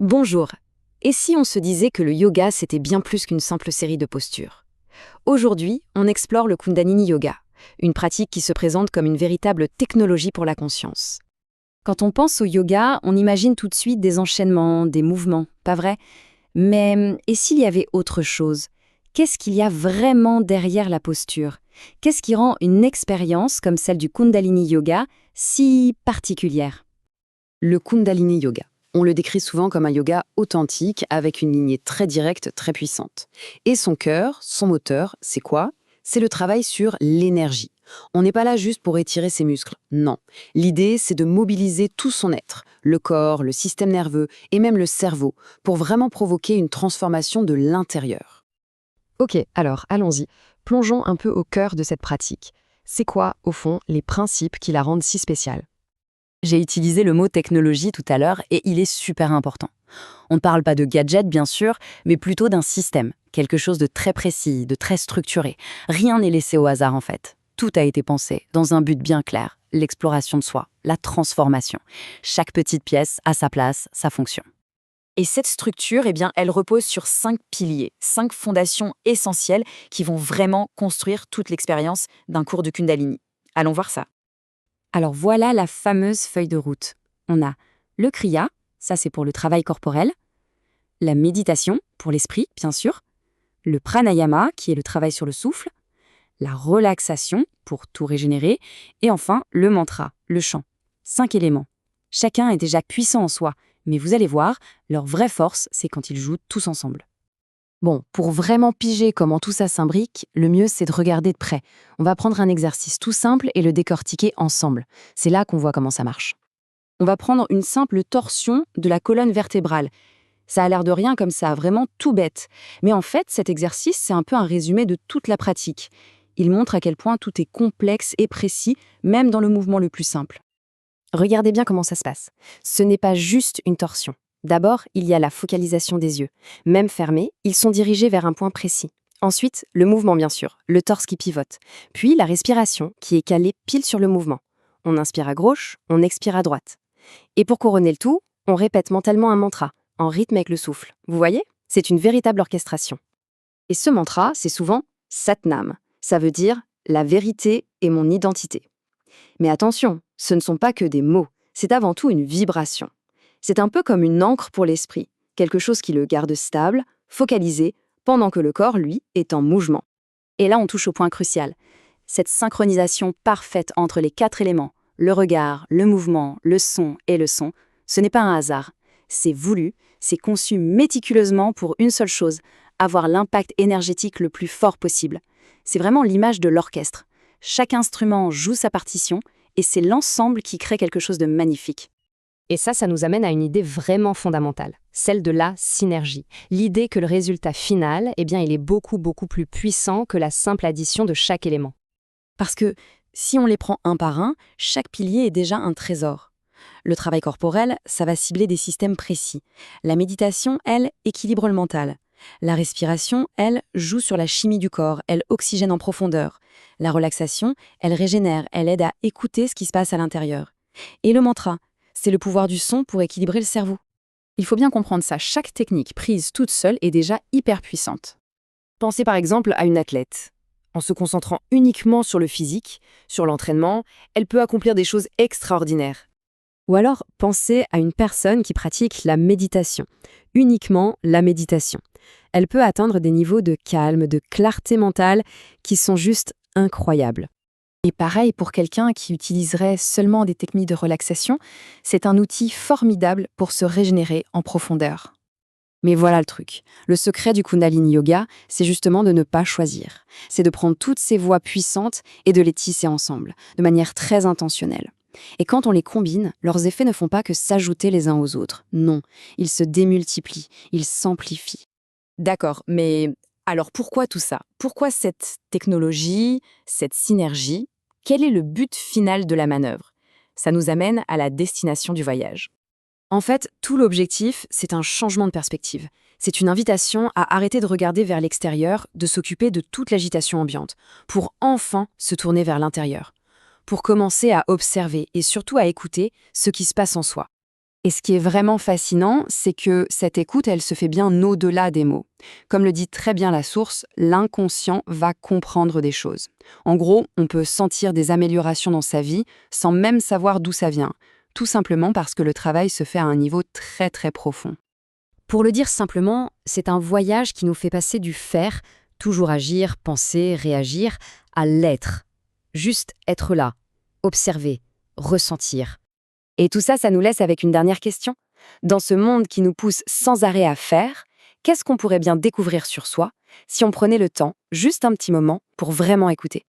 Bonjour. Et si on se disait que le yoga, c'était bien plus qu'une simple série de postures? Aujourd'hui, on explore le Kundalini Yoga, une pratique qui se présente comme une véritable technologie pour la conscience. Quand on pense au yoga, on imagine tout de suite des enchaînements, des mouvements, pas vrai? Mais et s'il y avait autre chose? Qu'est-ce qu'il y a vraiment derrière la posture? Qu'est-ce qui rend une expérience comme celle du Kundalini Yoga si particulière? Le Kundalini Yoga. On le décrit souvent comme un yoga authentique avec une lignée très directe, très puissante. Et son cœur, son moteur, c'est quoi? C'est le travail sur l'énergie. On n'est pas là juste pour étirer ses muscles, non. L'idée, c'est de mobiliser tout son être, le corps, le système nerveux et même le cerveau, pour vraiment provoquer une transformation de l'intérieur. Ok, alors allons-y. Plongeons un peu au cœur de cette pratique. C'est quoi, au fond, les principes qui la rendent si spéciale? J'ai utilisé le mot technologie tout à l'heure et il est super important. On ne parle pas de gadget, bien sûr, mais plutôt d'un système, quelque chose de très précis, de très structuré. Rien n'est laissé au hasard en fait. Tout a été pensé dans un but bien clair, l'exploration de soi, la transformation. Chaque petite pièce a sa place, sa fonction. Et cette structure, elle repose sur 5 piliers, 5 fondations essentielles qui vont vraiment construire toute l'expérience d'un cours de Kundalini. Allons voir ça. Alors voilà la fameuse feuille de route. On a le kriya, ça c'est pour le travail corporel, la méditation, pour l'esprit, bien sûr, le pranayama, qui est le travail sur le souffle, la relaxation, pour tout régénérer, et enfin le mantra, le chant. 5 éléments. Chacun est déjà puissant en soi, mais vous allez voir, leur vraie force, c'est quand ils jouent tous ensemble. Bon, pour vraiment piger comment tout ça s'imbrique, le mieux c'est de regarder de près. On va prendre un exercice tout simple et le décortiquer ensemble. C'est là qu'on voit comment ça marche. On va prendre une simple torsion de la colonne vertébrale. Ça a l'air de rien comme ça, vraiment tout bête. Mais en fait, cet exercice, c'est un peu un résumé de toute la pratique. Il montre à quel point tout est complexe et précis, même dans le mouvement le plus simple. Regardez bien comment ça se passe. Ce n'est pas juste une torsion. D'abord, il y a la focalisation des yeux. Même fermés, ils sont dirigés vers un point précis. Ensuite, le mouvement bien sûr, le torse qui pivote. Puis la respiration qui est calée pile sur le mouvement. On inspire à gauche, on expire à droite. Et pour couronner le tout, on répète mentalement un mantra, en rythme avec le souffle. Vous voyez? C'est une véritable orchestration. Et ce mantra, c'est souvent Satnam. Ça veut dire la vérité est mon identité. Mais attention, ce ne sont pas que des mots, c'est avant tout une vibration. C'est un peu comme une encre pour l'esprit, quelque chose qui le garde stable, focalisé, pendant que le corps, lui, est en mouvement. Et là, on touche au point crucial. Cette synchronisation parfaite entre les 4 éléments, le regard, le mouvement, le son et le son, ce n'est pas un hasard. C'est voulu, c'est conçu méticuleusement pour une seule chose, avoir l'impact énergétique le plus fort possible. C'est vraiment l'image de l'orchestre. Chaque instrument joue sa partition et c'est l'ensemble qui crée quelque chose de magnifique. Et ça nous amène à une idée vraiment fondamentale, celle de la synergie. L'idée que le résultat final, il est beaucoup plus puissant que la simple addition de chaque élément. Parce que si on les prend un par un, chaque pilier est déjà un trésor. Le travail corporel, ça va cibler des systèmes précis. La méditation, elle, équilibre le mental. La respiration, elle, joue sur la chimie du corps, elle oxygène en profondeur. La relaxation, elle régénère, elle aide à écouter ce qui se passe à l'intérieur. Et le mantra, c'est le pouvoir du son pour équilibrer le cerveau. Il faut bien comprendre ça, chaque technique prise toute seule est déjà hyper puissante. Pensez par exemple à une athlète. En se concentrant uniquement sur le physique, sur l'entraînement, elle peut accomplir des choses extraordinaires. Ou alors, pensez à une personne qui pratique la méditation, uniquement la méditation. Elle peut atteindre des niveaux de calme, de clarté mentale qui sont juste incroyables. Et pareil pour quelqu'un qui utiliserait seulement des techniques de relaxation, c'est un outil formidable pour se régénérer en profondeur. Mais voilà le truc. Le secret du Kundalini Yoga, c'est justement de ne pas choisir. C'est de prendre toutes ces voix puissantes et de les tisser ensemble, de manière très intentionnelle. Et quand on les combine, leurs effets ne font pas que s'ajouter les uns aux autres. Non, ils se démultiplient, ils s'amplifient. D'accord, mais alors pourquoi tout ça? Pourquoi cette technologie, cette synergie? Quel est le but final de la manœuvre? Ça nous amène à la destination du voyage. En fait, tout l'objectif, c'est un changement de perspective. C'est une invitation à arrêter de regarder vers l'extérieur, de s'occuper de toute l'agitation ambiante, pour enfin se tourner vers l'intérieur. Pour commencer à observer et surtout à écouter ce qui se passe en soi. Et ce qui est vraiment fascinant, c'est que cette écoute, elle se fait bien au-delà des mots. Comme le dit très bien la source, l'inconscient va comprendre des choses. En gros, on peut sentir des améliorations dans sa vie sans même savoir d'où ça vient, tout simplement parce que le travail se fait à un niveau très très profond. Pour le dire simplement, c'est un voyage qui nous fait passer du faire, toujours agir, penser, réagir, à l'être. Juste être là, observer, ressentir. Et tout ça, ça nous laisse avec une dernière question. Dans ce monde qui nous pousse sans arrêt à faire, qu'est-ce qu'on pourrait bien découvrir sur soi si on prenait le temps, juste un petit moment, pour vraiment écouter ?